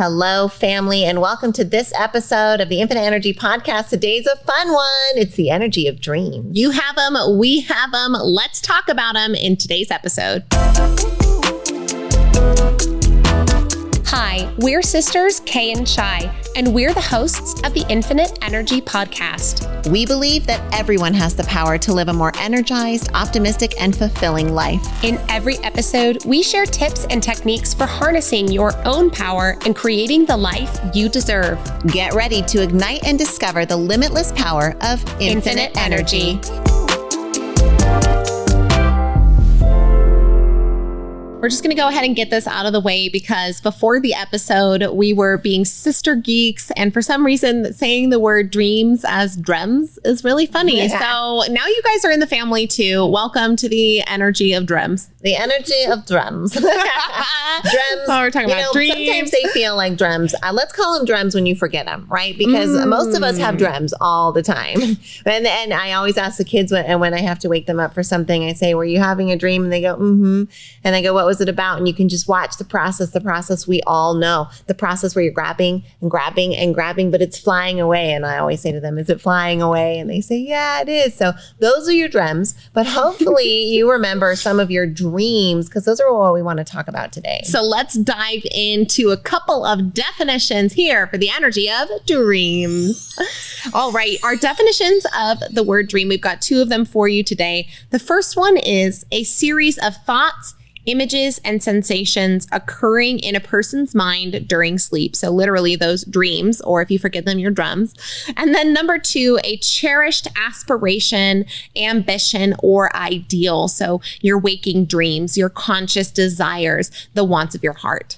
Hello, family, and welcome to this episode of the Infinite Energy Podcast. Today's a fun one. It's the energy of dreams. You have them. We have them. Let's talk about them in today's episode. Hi, we're sisters Kay and Shai, and we're the hosts of the Infinite Energy Podcast. We believe that everyone has the power to live a more energized, optimistic, and fulfilling life. In every episode, we share tips and techniques for harnessing your own power and creating the life you deserve. Get ready to ignite and discover the limitless power of infinite energy. We're just going to go ahead and get this out of the way because before the episode, we were being sister geeks. And for some reason, saying the word dreams as drems is really funny. Yeah. So now you guys are in the family too. Welcome to the energy of drems. The energy of drums. Drems. Oh, we're talking about dreams. Sometimes they feel like drems. Let's call them drems when you forget them, right? Because most of us have drems all the time. And I always ask the kids when I have to wake them up for something, I say, were you having a dream? And they go, mm-hmm. And I go, what was it about? And you can just watch the process we all know, the process where you're grabbing and grabbing and grabbing, but it's flying away. And I always say to them, is it flying away? And they say, yeah, it is. So those are your dreams, but hopefully you remember some of your dreams because those are what we want to talk about today. So let's dive into a couple of definitions here for the energy of dreams. All right. Our definitions of the word dream, we've got two of them for you today. The first one is a series of thoughts, images, and sensations occurring in a person's mind during sleep. So literally those dreams, or if you forget them, your drums. And then number two, a cherished aspiration, ambition, or ideal. So your waking dreams, your conscious desires, the wants of your heart.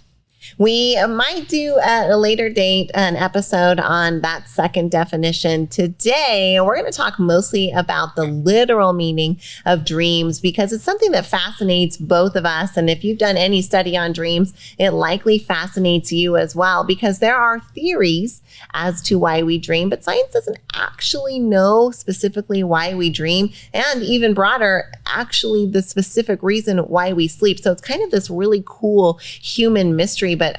We might do at a later date an episode on that second definition. Today, we're going to talk mostly about the literal meaning of dreams because it's something that fascinates both of us. And if you've done any study on dreams, it likely fascinates you as well because there are theories as to why we dream, but science doesn't actually know specifically why we dream, and even broader, actually the specific reason why we sleep. So it's kind of this really cool human mystery. But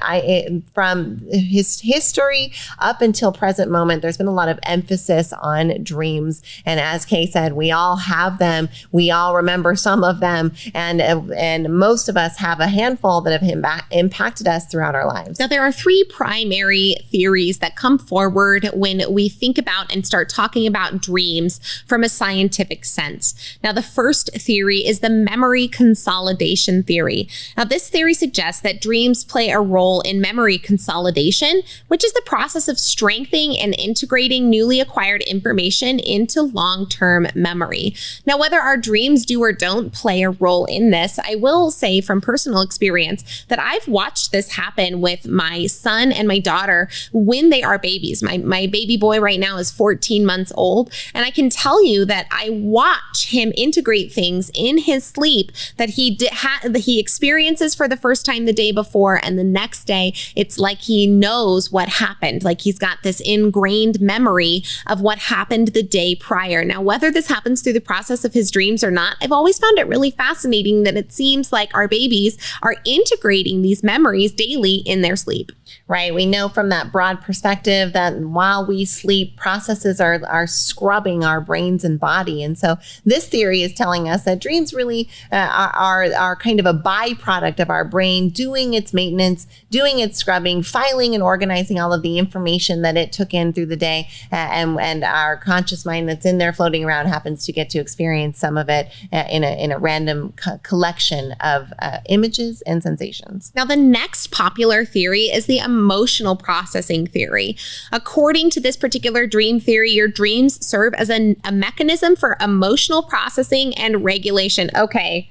from his history up until present moment, there's been a lot of emphasis on dreams. And as Kay said, we all have them. We all remember some of them. And most of us have a handful that have impacted us throughout our lives. Now, there are three primary theories that come forward when we think about and start talking about dreams from a scientific sense. Now, the first theory is the memory consolidation theory. Now, this theory suggests that dreams play a role in memory consolidation, which is the process of strengthening and integrating newly acquired information into long-term memory. Now, whether our dreams do or don't play a role in this, I will say from personal experience that I've watched this happen with my son and my daughter when they are babies. My baby boy right now is 14 months old, and I can tell you that I watch him integrate things in his sleep that he experiences for the first time the day before, and the next day it's like he knows what happened. Like he's got this ingrained memory of what happened the day prior. Now, whether this happens through the process of his dreams or not, I've always found it really fascinating that it seems like our babies are integrating these memories daily in their sleep. Right. We know from that broad perspective that while we sleep, processes are scrubbing our brains and body. And so this theory is telling us that dreams really are kind of a byproduct of our brain doing its maintenance, doing its scrubbing, filing and organizing all of the information that it took in through the day. And our conscious mind that's in there floating around happens to get to experience some of it in a random collection of images and sensations. Now, the next popular theory is the emotional processing theory. According to this particular dream theory, your dreams serve as a mechanism for emotional processing and regulation. Okay.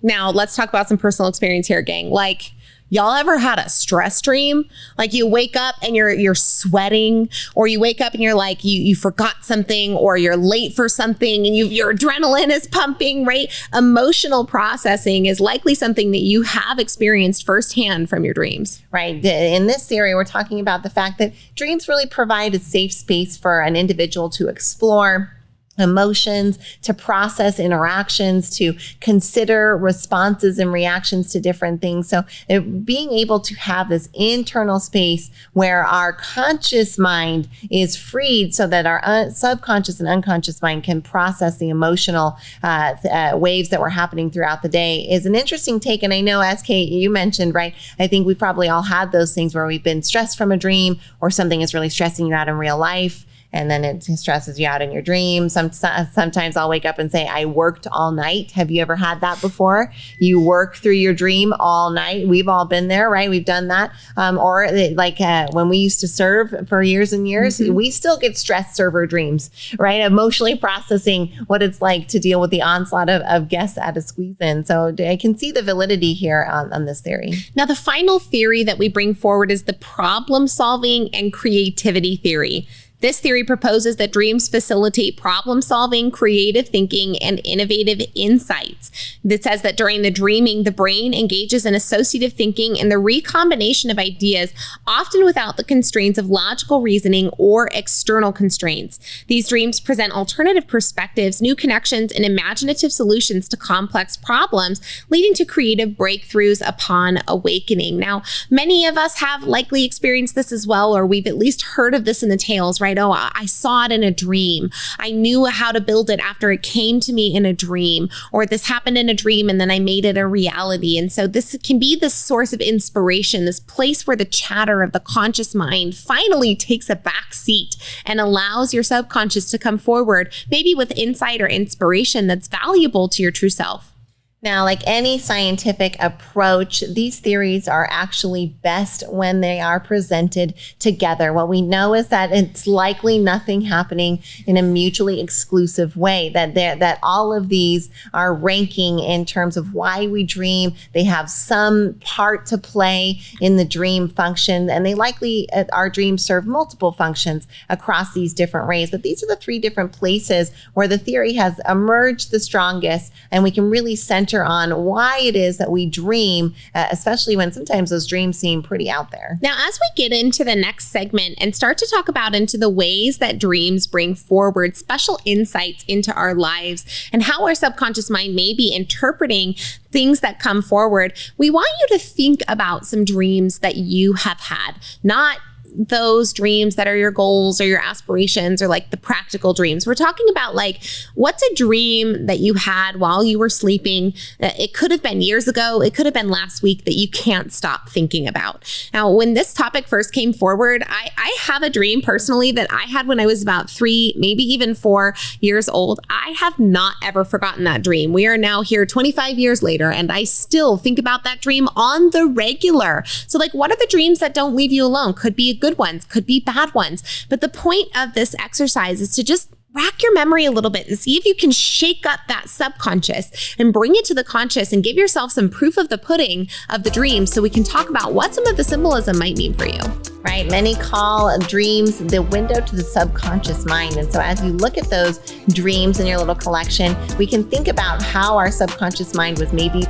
Now let's talk about some personal experience here, gang. Like, y'all ever had a stress dream? Like you wake up and you're sweating, or you wake up and you're like, you forgot something, or you're late for something and your adrenaline is pumping, right? Emotional processing is likely something that you have experienced firsthand from your dreams. Right. In this theory, we're talking about the fact that dreams really provide a safe space for an individual to explore emotions, to process interactions, to consider responses and reactions to different things. So being able to have this internal space where our conscious mind is freed so that our subconscious and unconscious mind can process the emotional waves that were happening throughout the day is an interesting take. And I know, as Kate, you mentioned, right? I think we probably all had those things where we've been stressed from a dream or something is really stressing you out in real life. And then it stresses you out in your dreams. Sometimes I'll wake up and say, I worked all night. Have you ever had that before? You work through your dream all night. We've all been there, right? We've done that. When we used to serve for years and years, we still get stressed server dreams, right? Emotionally processing what it's like to deal with the onslaught of guests at a squeeze in. So I can see the validity here on this theory. Now, the final theory that we bring forward is the problem solving and creativity theory. This theory proposes that dreams facilitate problem solving, creative thinking, and innovative insights. It says that during the dreaming, the brain engages in associative thinking and the recombination of ideas, often without the constraints of logical reasoning or external constraints. These dreams present alternative perspectives, new connections, and imaginative solutions to complex problems, leading to creative breakthroughs upon awakening. Now, many of us have likely experienced this as well, or we've at least heard of this in the tales, right? Oh, I saw it in a dream. I knew how to build it after it came to me in a dream, or this happened in a dream and then I made it a reality. And so this can be this source of inspiration, this place where the chatter of the conscious mind finally takes a back seat and allows your subconscious to come forward, maybe with insight or inspiration that's valuable to your true self. Now, like any scientific approach, these theories are actually best when they are presented together. What we know is that it's likely nothing happening in a mutually exclusive way, that all of these are ranking in terms of why we dream. They have some part to play in the dream function, and they likely, our dreams serve multiple functions across these different ways. But these are the three different places where the theory has emerged the strongest, and we can really center on why it is that we dream, especially when sometimes those dreams seem pretty out there. Now, as we get into the next segment and start to talk about into the ways that dreams bring forward special insights into our lives and how our subconscious mind may be interpreting things that come forward, we want you to think about some dreams that you have had, not those dreams that are your goals or your aspirations or like the practical dreams. We're talking about like, what's a dream that you had while you were sleeping? It could have been years ago. It could have been last week that you can't stop thinking about. Now, when this topic first came forward, I have a dream personally that I had when I was about 3, maybe even 4 years old. I have not ever forgotten that dream. We are now here 25 years later, and I still think about that dream on the regular. So like, what are the dreams that don't leave you alone? Could be good ones, could be bad ones. But the point of this exercise is to just rack your memory a little bit and see if you can shake up that subconscious and bring it to the conscious and give yourself some proof of the pudding of the dream so we can talk about what some of the symbolism might mean for you. Right. Many call dreams the window to the subconscious mind. And so as you look at those dreams in your little collection, we can think about how our subconscious mind was maybe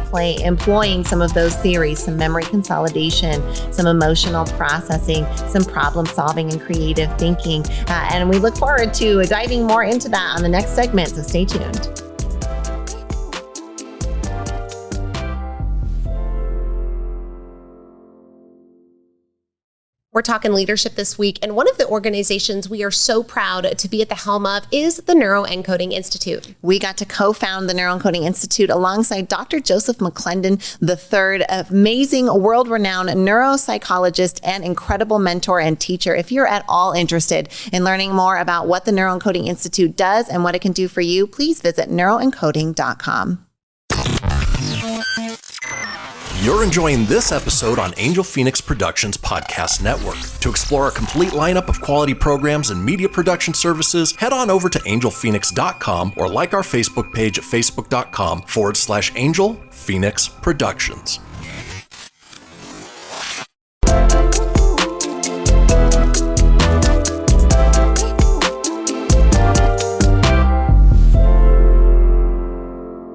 employing some of those theories, some memory consolidation, some emotional processing, some problem solving and creative thinking. And we look forward to diving more into that on the next segment. So stay tuned. We're talking leadership this week, and one of the organizations we are so proud to be at the helm of is the Neuroencoding Institute. We got to co-found the Neuroencoding Institute alongside Dr. Joseph McClendon III, amazing world-renowned neuropsychologist and incredible mentor and teacher. If you're at all interested in learning more about what the Neuroencoding Institute does and what it can do for you, please visit neuroencoding.com. You're enjoying this episode on Angel Phoenix Productions Podcast Network. To explore a complete lineup of quality programs and media production services, head on over to angelphoenix.com or like our Facebook page at facebook.com/Angel Phoenix Productions.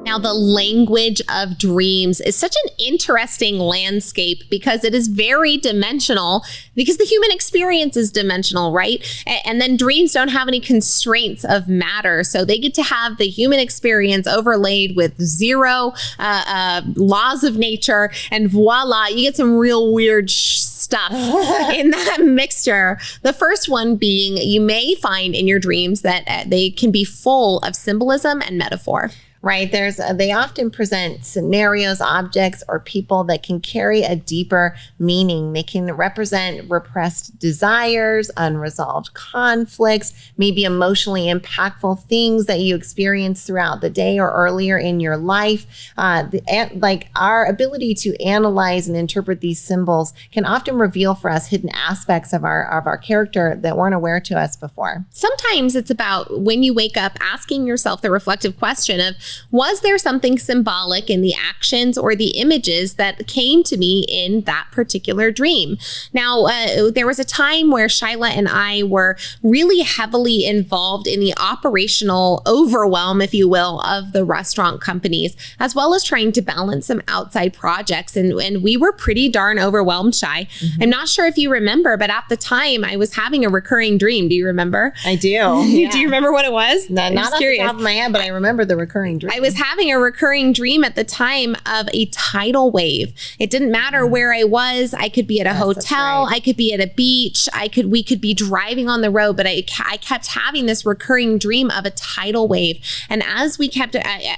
Now, the language of dreams is such an interesting landscape because it is very dimensional, because the human experience is dimensional, right? And then dreams don't have any constraints of matter. So they get to have the human experience overlaid with zero laws of nature, and voila, you get some real weird stuff in that mixture. The first one being, you may find in your dreams that they can be full of symbolism and metaphor. Right. They often present scenarios, objects, or people that can carry a deeper meaning. They can represent repressed desires, unresolved conflicts, maybe emotionally impactful things that you experience throughout the day or earlier in your life. Like our ability to analyze and interpret these symbols can often reveal for us hidden aspects of our character that weren't aware to us before. Sometimes it's about when you wake up asking yourself the reflective question of, was there something symbolic in the actions or the images that came to me in that particular dream? Now, there was a time where Shyla and I were really heavily involved in the operational overwhelm, if you will, of the restaurant companies, as well as trying to balance some outside projects. And we were pretty darn overwhelmed, Shy. Mm-hmm. I'm not sure if you remember, but at the time I was having a recurring dream. Do you remember? I do. Yeah. Do you remember what it was? No, not off the top of my head, but I remember the recurring dream. I was having a recurring dream at the time of a tidal wave. It didn't matter where I was. I could be at a hotel. Right. I could be at a beach. We could be driving on the road, but I kept having this recurring dream of a tidal wave. And as we kept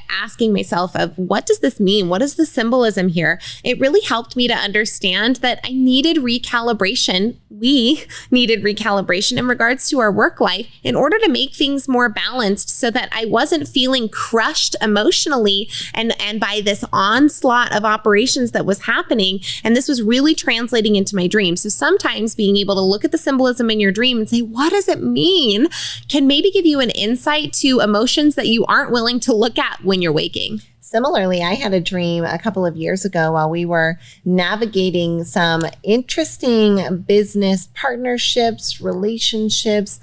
asking myself of, what does this mean? What is the symbolism here? It really helped me to understand that I needed recalibration. We needed recalibration in regards to our work life in order to make things more balanced so that I wasn't feeling crushed emotionally and by this onslaught of operations that was happening. And this was really translating into my dream. So sometimes being able to look at the symbolism in your dream and say, what does it mean, can maybe give you an insight to emotions that you aren't willing to look at when you're waking. Similarly, I had a dream a couple of years ago while we were navigating some interesting business partnerships, relationships,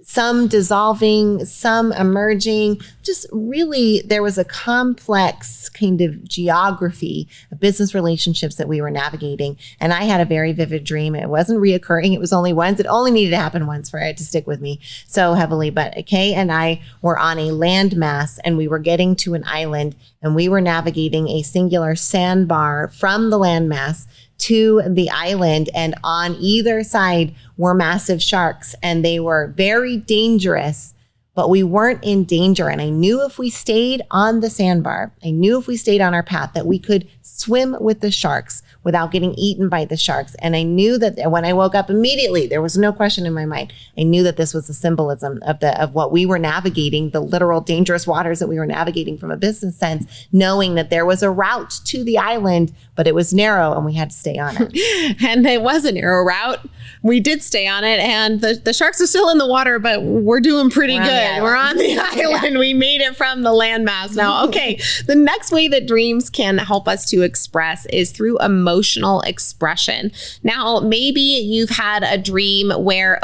some dissolving, some emerging. Just really, there was a complex kind of geography of business relationships that we were navigating. And I had a very vivid dream. It wasn't reoccurring. It was only once. It only needed to happen once for it to stick with me so heavily. But Kay and I were on a landmass and we were getting to an island and we were navigating a singular sandbar from the landmass to the island, and on either side were massive sharks, and they were very dangerous, but we weren't in danger. And I knew if we stayed on the sandbar, I knew if we stayed on our path that we could swim with the sharks without getting eaten by the sharks. And I knew that when I woke up immediately, there was no question in my mind. I knew that this was the symbolism of what we were navigating, the literal dangerous waters that we were navigating from a business sense, knowing that there was a route to the island, but it was narrow and we had to stay on it. And it was a narrow route. We did stay on it, and the sharks are still in the water, but we're doing pretty good. We're on the island. Yeah. We made it from the landmass. Now, okay, the next way that dreams can help us to express is through emotional expression. Now, maybe you've had a dream where,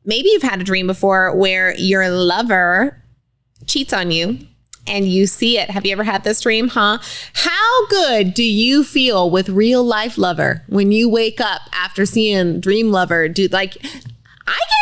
maybe you've had a dream before where your lover cheats on you and you see it. Have you ever had this dream, huh? How good do you feel with real life lover when you wake up after seeing dream lover?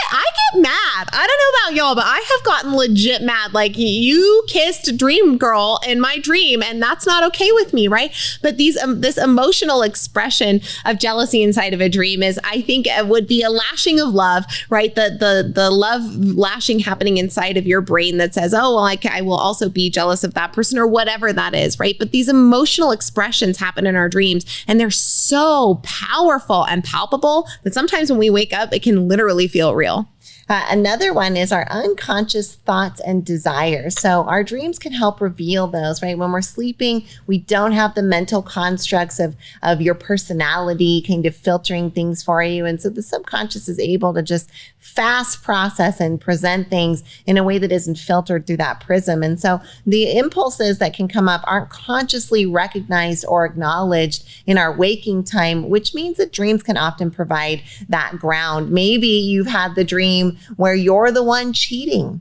I get mad. I don't know about y'all, but I have gotten legit mad. Like, you kissed dream girl in my dream, and that's not okay with me, right? But this emotional expression of jealousy inside of a dream is, I think, it would be a lashing of love, right? The love lashing happening inside of your brain that says, oh, well, I will also be jealous of that person or whatever that is, right? But these emotional expressions happen in our dreams, and they're so powerful and palpable that sometimes when we wake up, it can literally feel real. Another one is our unconscious thoughts and desires. So our dreams can help reveal those, right? When we're sleeping, we don't have the mental constructs of your personality kind of filtering things for you. And so the subconscious is able to just fast process and present things in a way that isn't filtered through that prism. And so the impulses that can come up aren't consciously recognized or acknowledged in our waking time, which means that dreams can often provide that ground. Maybe you've had the dream where you're the one cheating.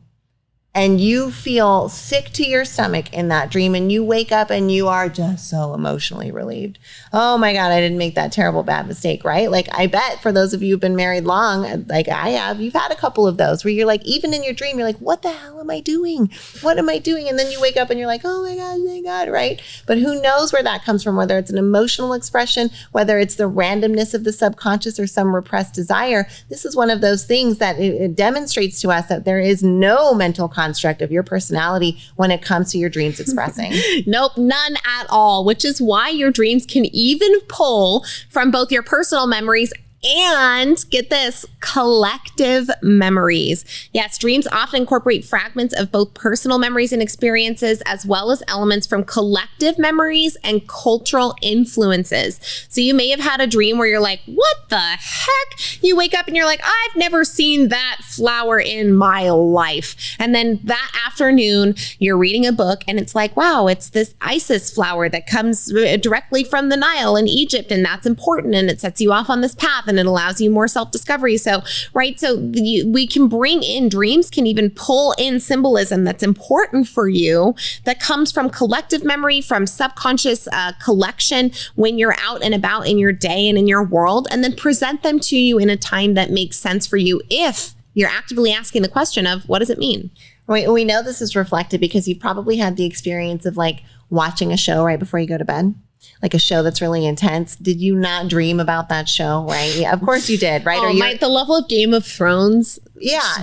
and you feel sick to your stomach in that dream, and you wake up and you are just so emotionally relieved. Oh my God, I didn't make that terrible bad mistake, right? Like, I bet for those of you who've been married long, like I have, you've had a couple of those where you're like, even in your dream, you're like, what the hell am I doing? What am I doing? And then you wake up and you're like, oh my God, thank God, right? But who knows where that comes from, whether it's an emotional expression, whether it's the randomness of the subconscious or some repressed desire. This is one of those things that it demonstrates to us that there is no mental construct of your personality when it comes to your dreams expressing. Nope, none at all, which is why your dreams can even pull from both your personal memories and, get this, collective memories. Yes, dreams often incorporate fragments of both personal memories and experiences, as well as elements from collective memories and cultural influences. So you may have had a dream where you're like, what the heck? You wake up and you're like, I've never seen that flower in my life. And then that afternoon, you're reading a book and it's like, wow, it's this Isis flower that comes directly from the Nile in Egypt. And that's important. And it sets you off on this path. And it allows you more self-discovery. So, right. So we can bring in, dreams can even pull in symbolism that's important for you that comes from collective memory, from subconscious collection when you're out and about in your day and in your world, and then present them to you in a time that makes sense for you if you're actively asking the question of, what does it mean? We know this is reflected because you've probably had the experience of like watching a show right before you go to bed. Like a show that's really intense. Did you not dream about that show, right? Yeah, of course you did, right? Oh, the level of Game of Thrones,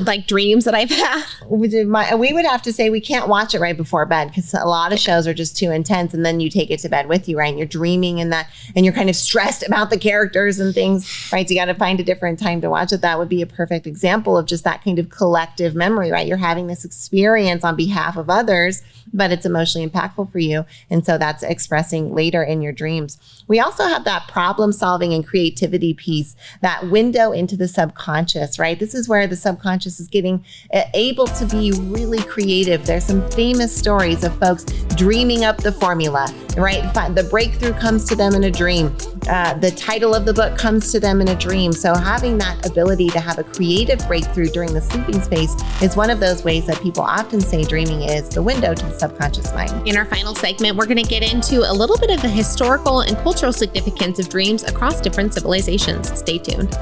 like dreams that I've had. We would have to say we can't watch it right before bed because a lot of shows are just too intense, and then you take it to bed with you, right? And you're dreaming and you're kind of stressed about the characters and things, right? So you got to find a different time to watch it. That would be a perfect example of just that kind of collective memory, right? You're having this experience on behalf of others, but it's emotionally impactful for you. And so that's expressing later in your dreams. We also have that problem solving and creativity piece, that window into the subconscious, right? This is where the subconscious is getting able to be really creative. There's some famous stories of folks dreaming up the formula, right? The breakthrough comes to them in a dream. The title of the book comes to them in a dream. So having that ability to have a creative breakthrough during the sleeping space is one of those ways that people often say dreaming is the window to the subconscious mind. In our final segment, we're going to get into a little bit of the historical and cultural significance of dreams across different civilizations. Stay tuned.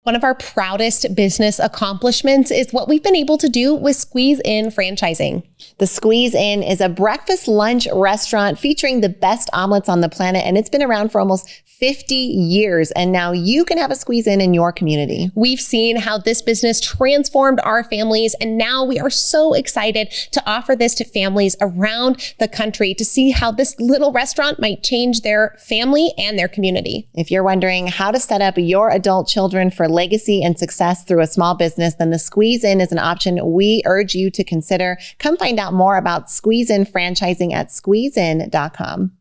One of our proudest business accomplishments is what we've been able to do with Squeeze In franchising. The Squeeze In is a breakfast lunch restaurant featuring the best omelets on the planet, and it's been around for almost 50 years, and now you can have a Squeeze in your community. We've seen how this business transformed our families, and now we are so excited to offer this to families around the country to see how this little restaurant might change their family and their community. If you're wondering how to set up your adult children for legacy and success through a small business, then the Squeeze In is an option we urge you to consider. Come find out more about Squeeze In franchising at squeezein.com.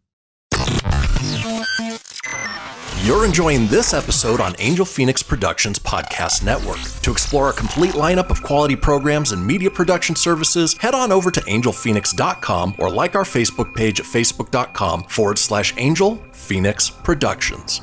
You're enjoying this episode on Angel Phoenix Productions Podcast Network. To explore a complete lineup of quality programs and media production services, head on over to angelphoenix.com or like our Facebook page at facebook.com/Angel Phoenix Productions.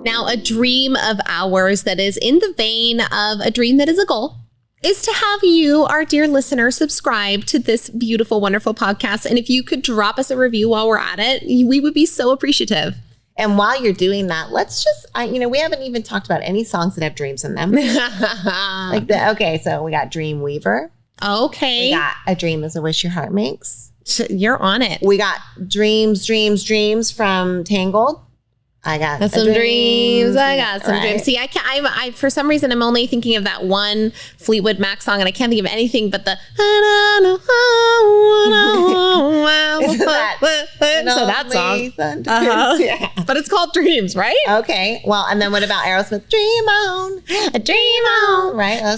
Now, a dream of ours that is in the vein of a dream that is a goal is to have you, our dear listener, subscribe to this beautiful, wonderful podcast. And if you could drop us a review while we're at it, we would be so appreciative. And while you're doing that, let's just, we haven't even talked about any songs that have dreams in them. Okay, so we got Dream Weaver. Okay. We got A Dream Is a Wish Your Heart Makes. You're on it. We got Dreams from Tangled. I got some dreams. I got some dreams. See, I for some reason I'm only thinking of that one Fleetwood Mac song, and I can't think of anything but the. So that song. Yeah. But it's called Dreams, right? Okay. Well, and then what about Aerosmith? Dream on, a dream on, right? Okay.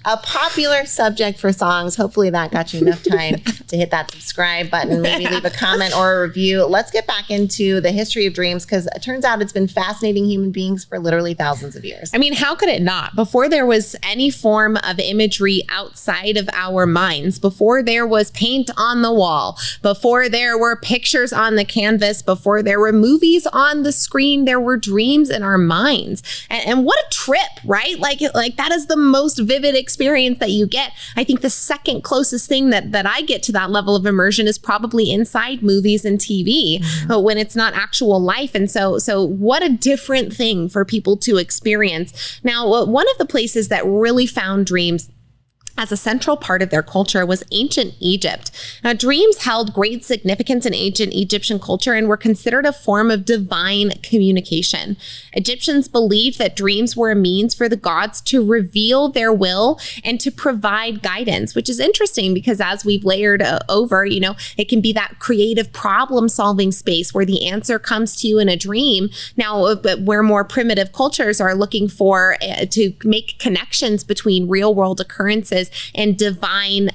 a popular subject for songs. Hopefully that got you enough time to hit that subscribe button, maybe leave a comment or a review. Let's get back into the history of dreams, because it turns out it's been fascinating human beings for literally thousands of years. I mean, how could it not? Before there was any form of imagery outside of our minds, before there was paint on the wall, before there were pictures on the canvas, before there were movies on the screen, there were dreams in our minds. And what a trip, right? Like that is the most vivid experience that you get. I think the second closest thing that I get to that level of immersion is probably inside movies and TV, when it's not actual life. And so what a different thing for people to experience. Now, one of the places that really found dreams as a central part of their culture was ancient Egypt. Now, dreams held great significance in ancient Egyptian culture and were considered a form of divine communication. Egyptians believed that dreams were a means for the gods to reveal their will and to provide guidance, which is interesting because as we've layered over, it can be that creative problem-solving space where the answer comes to you in a dream. Now, where more primitive cultures are looking for to make connections between real-world occurrences and divine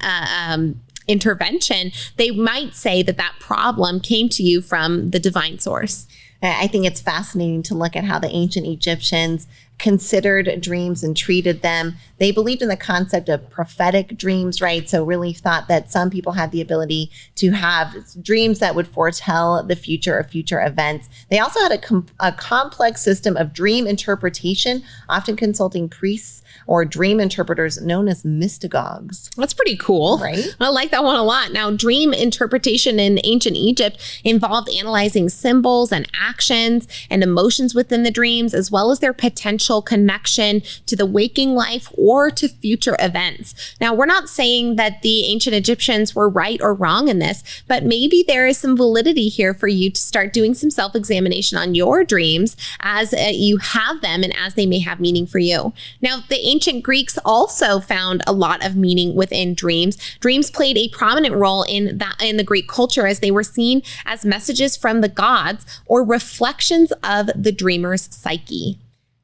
intervention, they might say that problem came to you from the divine source. I think it's fascinating to look at how the ancient Egyptians considered dreams and treated them. They believed in the concept of prophetic dreams, right? So really thought that some people had the ability to have dreams that would foretell the future or future events. They also had a complex system of dream interpretation, often consulting priests or dream interpreters known as mystagogues. That's pretty cool. Right? I like that one a lot. Now, dream interpretation in ancient Egypt involved analyzing symbols and actions and emotions within the dreams, as well as their potential connection to the waking life or to future events. Now, we're not saying that the ancient Egyptians were right or wrong in this, but maybe there is some validity here for you to start doing some self-examination on your dreams as you have them and as they may have meaning for you. Now, the ancient Greeks also found a lot of meaning within dreams. Dreams played a prominent role in the Greek culture as they were seen as messages from the gods or reflections of the dreamer's psyche.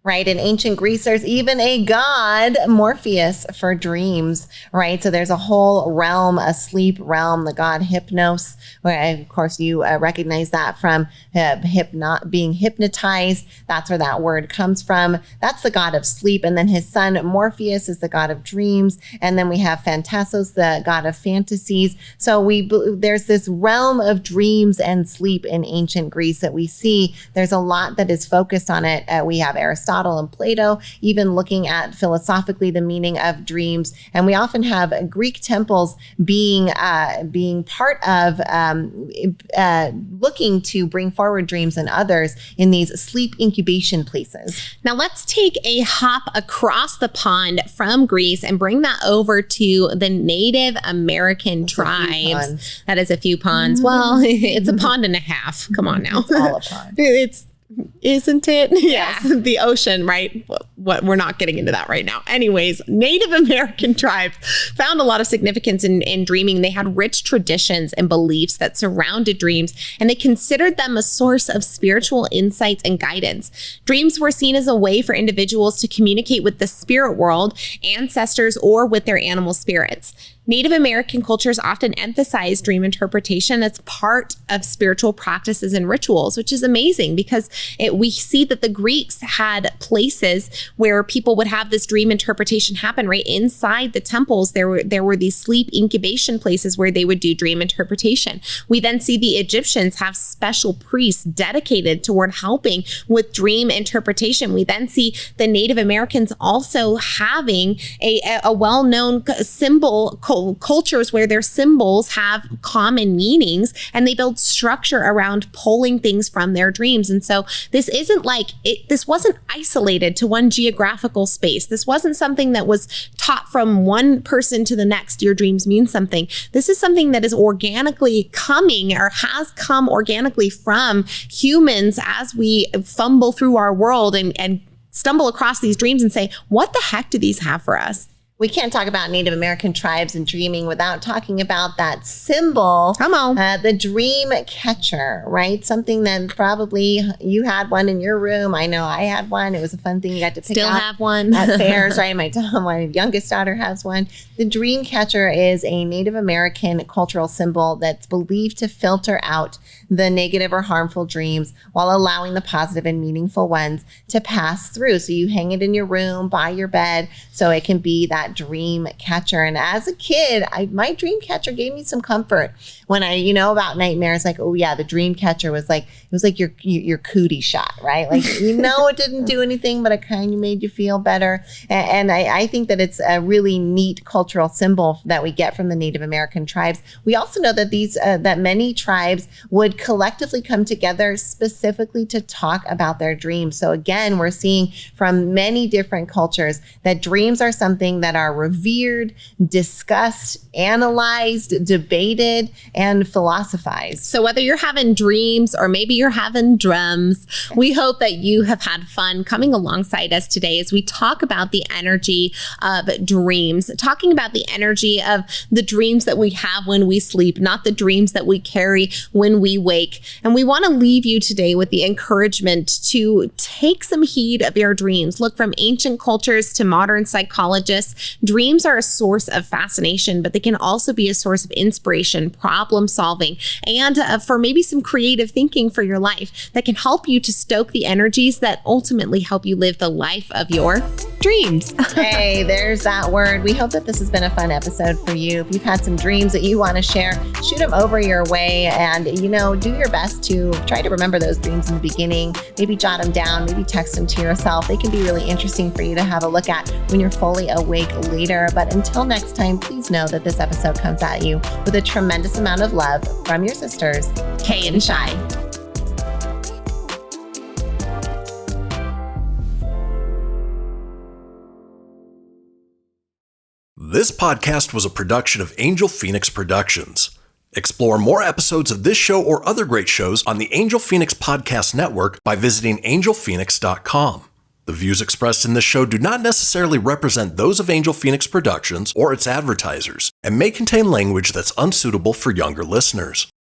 Right. In ancient Greece, there's even a god, Morpheus, for dreams, right? So there's a whole realm, a sleep realm, the god Hypnos, where, of course, you recognize that from being hypnotized. That's where that word comes from. That's the god of sleep. And then his son, Morpheus, is the god of dreams. And then we have Phantastos, the god of fantasies. So there's this realm of dreams and sleep in ancient Greece that we see. There's a lot that is focused on it. We have Aristotle and Plato, even looking at philosophically the meaning of dreams. And we often have Greek temples being part of looking to bring forward dreams and others in these sleep incubation places. Now let's take a hop across the pond from Greece and bring that over to the Native American tribes. That is a few ponds. Well, it's a pond and a half. Come on now. It's all a pond. Isn't it? Yes. The ocean, right? What we're not getting into that right now. Anyways, Native American tribes found a lot of significance in dreaming. They had rich traditions and beliefs that surrounded dreams, and they considered them a source of spiritual insights and guidance. Dreams were seen as a way for individuals to communicate with the spirit world, ancestors, or with their animal spirits. Native American cultures often emphasize dream interpretation as part of spiritual practices and rituals, which is amazing because we see that the Greeks had places where people would have this dream interpretation happen right inside the temples. There were these sleep incubation places where they would do dream interpretation. We then see the Egyptians have special priests dedicated toward helping with dream interpretation. We then see the Native Americans also having a well-known symbol cultures where their symbols have common meanings and they build structure around pulling things from their dreams. And so this isn't this wasn't isolated to one geographical space. This wasn't something that was taught from one person to the next. Your dreams mean something. This is something that is organically coming or has come organically from humans as we fumble through our world and stumble across these dreams and say, what the heck do these have for us? We can't talk about Native American tribes and dreaming without talking about that symbol. Come on. The dream catcher, right? Something that probably you had one in your room. I know I had one. It was a fun thing you got to pick Still out have one. at fairs, right? My youngest daughter has one. The dream catcher is a Native American cultural symbol that's believed to filter out the negative or harmful dreams while allowing the positive and meaningful ones to pass through. So you hang it in your room, by your bed, so it can be that dream catcher. And as a kid, my dream catcher gave me some comfort when I, about nightmares, like, oh yeah, the dream catcher was like, it was like your cootie shot, right? Like, it didn't do anything, but it kind of made you feel better. And I think that it's a really neat cultural symbol that we get from the Native American tribes. We also know that that many tribes would collectively come together specifically to talk about their dreams. So again, we're seeing from many different cultures that dreams are something that are revered, discussed, analyzed, debated, and philosophized. So whether you're having dreams or maybe you're having drums, we hope that you have had fun coming alongside us today as we talk about the energy of dreams, talking about the energy of the dreams that we have when we sleep, not the dreams that we carry when we wake. And we want to leave you today with the encouragement to take some heed of your dreams. Look, from ancient cultures to modern psychologists, dreams are a source of fascination, but they can also be a source of inspiration, problem solving, and for maybe some creative thinking for your life that can help you to stoke the energies that ultimately help you live the life of your dreams. Hey, there's that word. We hope that this has been a fun episode for you. If you've had some dreams that you want to share, shoot them over your way and, do your best to try to remember those dreams in the beginning. Maybe jot them down, maybe text them to yourself. They can be really interesting for you to have a look at when you're fully awake later. But until next time, please know that this episode comes at you with a tremendous amount of love from your sisters, Kay and Shai. This podcast was a production of Angel Phoenix Productions. Explore more episodes of this show or other great shows on the Angel Phoenix Podcast Network by visiting angelphoenix.com. The views expressed in this show do not necessarily represent those of Angel Phoenix Productions or its advertisers and may contain language that's unsuitable for younger listeners.